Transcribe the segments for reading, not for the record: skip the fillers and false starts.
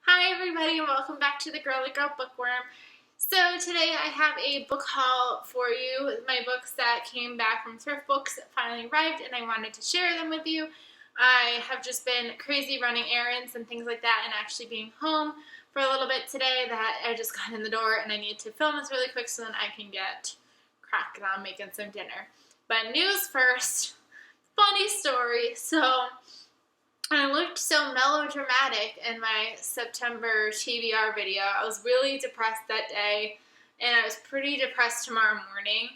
Hi everybody and welcome back to the Girly Girl Bookworm. So today I have a book haul for you. My books that came back from Thrift Books finally arrived and I wanted to share them with you. I have just been crazy running errands and things like that and actually being home for a little bit today that I just got in the door and I need to film this really quick so then I can get cracking on making some dinner. But news first, funny story. So I looked so melodramatic in my September TBR video. I was really depressed that day, and I was pretty depressed tomorrow morning,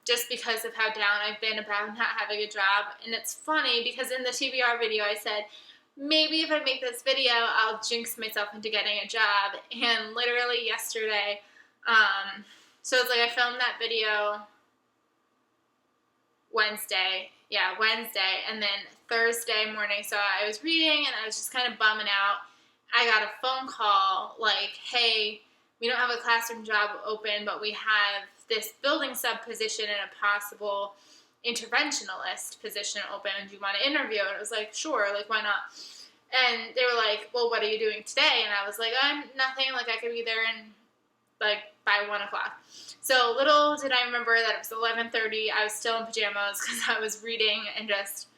just because of how down I've been about not having a job. And it's funny because in the TBR video I said, maybe if I make this video, I'll jinx myself into getting a job. And literally yesterday, so it's like I filmed that video Wednesday, and then Thursday morning, so I was reading and I was just kind of bumming out. I got a phone call like, hey, we don't have a classroom job open, but we have this building sub position and a possible interventionalist position open. Do you want to interview? And I was like, sure, like, why not? And they were like, well, what are you doing today? And I was like, I'm nothing, like, I could be there in, like, by 1 o'clock. So little did I remember that it was 11:30. I was still in pajamas because I was reading and just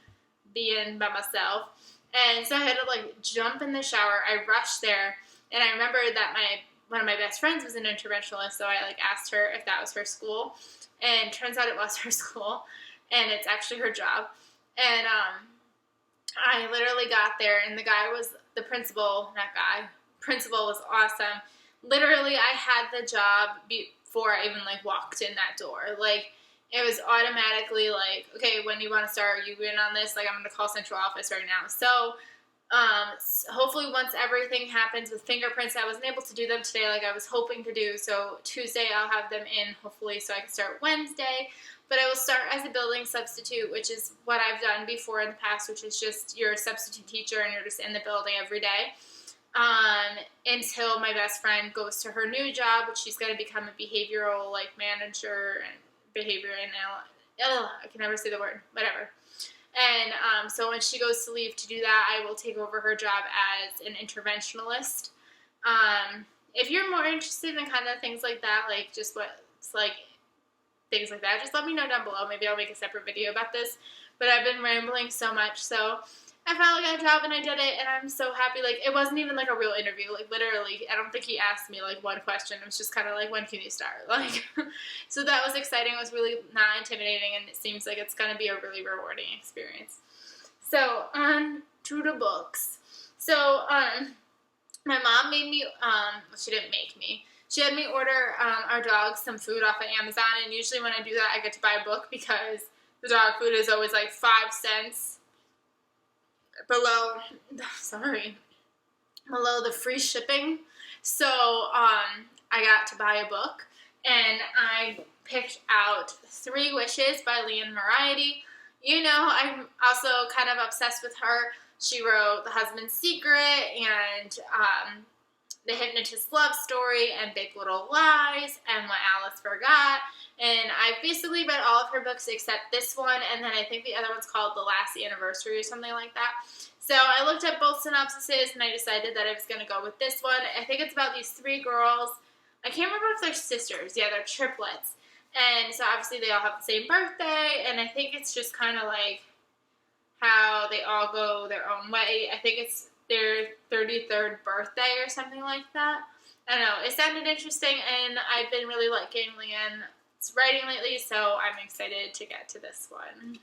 being by myself. And so I had to like jump in the shower. I rushed there, and I remember that one of my best friends was an interventionalist, so I like asked her if that was her school, and turns out it was her school, and it's actually her job. And I literally got there, and the guy was the principal. Principal was awesome. Literally, I had the job before I even like walked in that door. Like, it was automatically like, okay, when do you want to start? Are you in on this? Like, I'm going to call central office right now. So hopefully once everything happens with fingerprints, I wasn't able to do them today like I was hoping to do. So Tuesday I'll have them in, hopefully, so I can start Wednesday. But I will start as a building substitute, which is what I've done before in the past, which is just you're a substitute teacher and you're just in the building every day. Until my best friend goes to her new job, which she's going to become a behavioral like manager and behavior I can never say the word, whatever. And so when she goes to leave to do that, I will take over her job as an interventionalist. If you're more interested in kind of things like that, like just what's like things like that, just let me know down below. Maybe I'll make a separate video about this. But I've been rambling so much, so I finally got a job and I did it, and I'm so happy. Like, it wasn't even like a real interview. Like, literally, I don't think he asked me like one question. It was just kind of like, when can you start? Like, so that was exciting. It was really not intimidating, and it seems like it's going to be a really rewarding experience. So, on to the books. So, my mom made me, she didn't make me. She had me order our dog some food off of Amazon, and usually when I do that, I get to buy a book because the dog food is always like 5 cents below the free shipping. So I got to buy a book, and I picked out 3 Wishes by Liane Moriarty. You know, I'm also kind of obsessed with her. She wrote The Husband's Secret and The Hypnotist's Love Story and Big Little Lies and What Alice Forgot. And I've basically read all of her books except this one, and then I think the other one's called The Last Anniversary or something like that. So I looked at both synopsises, and I decided that I was going to go with this one. I think it's about these 3 girls. I can't remember if they're sisters. Yeah, they're triplets. And so obviously they all have the same birthday, and I think it's just kind of like how they all go their own way. I think it's their 33rd birthday or something like that. I don't know. It sounded interesting, and I've been really liking Liane's writing lately, so I'm excited to get to this one.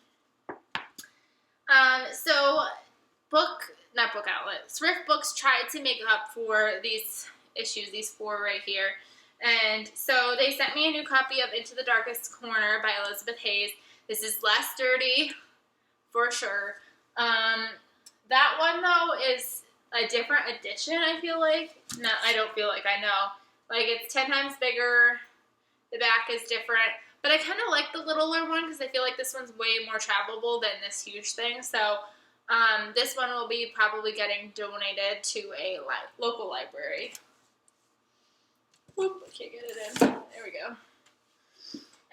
Thrift Books tried to make up for these issues, these 4 right here. And so they sent me a new copy of Into the Darkest Corner by Elizabeth Hayes. This is less dirty, for sure. That one, though, is a different edition, I feel like. No, I don't feel like, I know. Like, it's 10 times bigger. The back is different. But I kind of like the littler one because I feel like this one's way more travelable than this huge thing. So this one will be probably getting donated to a local library. Whoop, I can't get it in. There we go.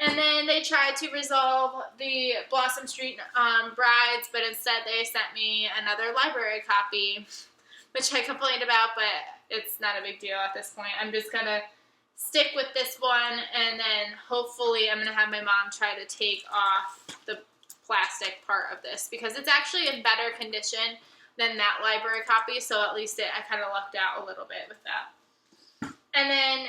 And then they tried to resolve the Blossom Street Brides, but instead they sent me another library copy. which I complained about, but it's not a big deal at this point. I'm just going to stick with this one, and then hopefully I'm going to have my mom try to take off the plastic part of this, because it's actually in better condition than that library copy, so at least I kind of lucked out a little bit with that. And then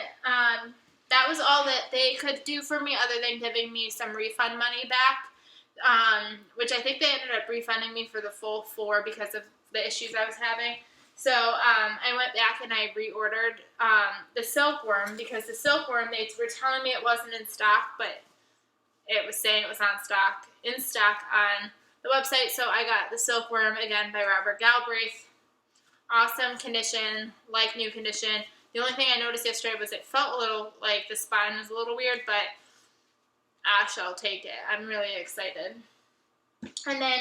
that was all that they could do for me other than giving me some refund money back, which I think they ended up refunding me for the full 4 because of the issues I was having. So I went back and I reordered the Silkworm, because the Silkworm, they were telling me it wasn't in stock, but it was saying it was in stock on the website. So I got the Silkworm, again, by Robert Galbraith. Awesome condition, like new condition. The only thing I noticed yesterday was it felt a little, like the spine was a little weird, but I shall take it. I'm really excited. And then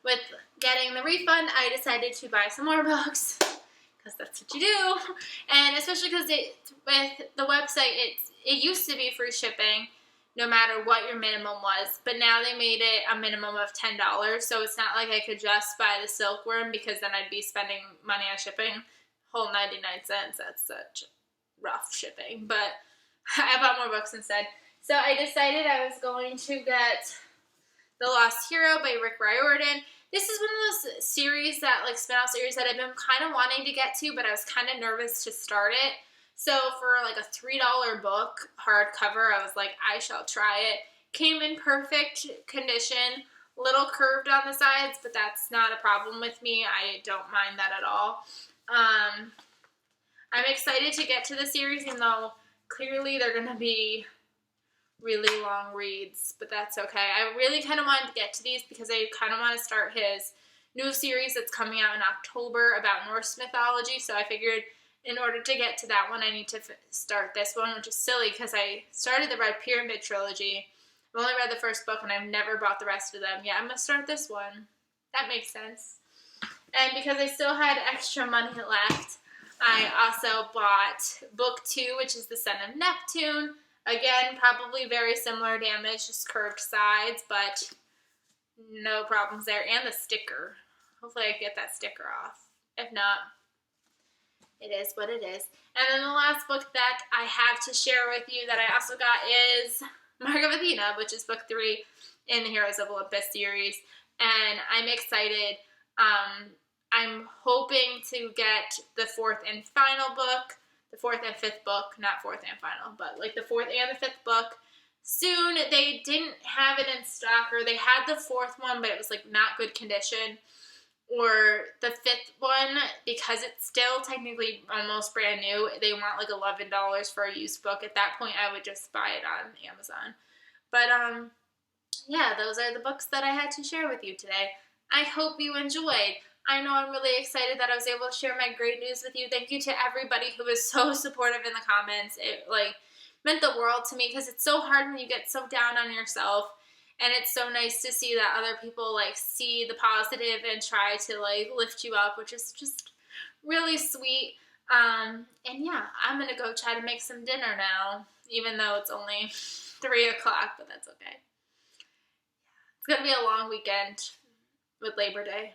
with getting the refund, I decided to buy some more books, because that's what you do. And especially because with the website, it used to be free shipping no matter what your minimum was, but now they made it a minimum of $10, so it's not like I could just buy the Silkworm, because then I'd be spending money on shipping. Whole 99 cents, that's such rough shipping, but I bought more books instead. So I decided I was going to get The Lost Hero by Rick Riordan. This is one of those series that, like, spin-off series that I've been kind of wanting to get to, but I was kind of nervous to start it. So for like a $3 book, hardcover, I was like, I shall try it. Came in perfect condition, little curved on the sides, but that's not a problem with me. I don't mind that at all. I'm excited to get to the series, even though clearly they're going to be really long reads, but that's okay. I really kind of wanted to get to these because I kind of want to start his new series that's coming out in October about Norse mythology, so I figured in order to get to that one, I need to start this one, which is silly because I started the Red Pyramid trilogy. I've only read the first book, and I've never bought the rest of them. Yeah, I'm going to start this one. That makes sense. And because I still had extra money left, I also bought book 2, which is The Son of Neptune. Again, probably very similar damage, just curved sides, but no problems there. And the sticker. Hopefully I get that sticker off. If not, it is what it is. And then the last book that I have to share with you that I also got is Mark of Athena, which is book 3 in the Heroes of Olympus series. And I'm excited. I'm hoping to get the 4th and final book, the 4th and 5th book, not 4th and final, but like the 4th and the 5th book soon. They didn't have it in stock, or they had the 4th one, but it was like not good condition. Or the 5th one, because it's still technically almost brand new, they want like $11 for a used book. At that point, I would just buy it on Amazon. But yeah, those are the books that I had to share with you today. I hope you enjoyed. I know I'm really excited that I was able to share my great news with you. Thank you to everybody who was so supportive in the comments. It like meant the world to me, because it's so hard when you get so down on yourself. And it's so nice to see that other people, like, see the positive and try to, like, lift you up, which is just really sweet. And, yeah, I'm going to go try to make some dinner now, even though it's only 3 o'clock, but that's okay. It's going to be a long weekend with Labor Day.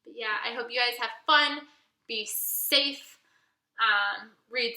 But, yeah, I hope you guys have fun, be safe, read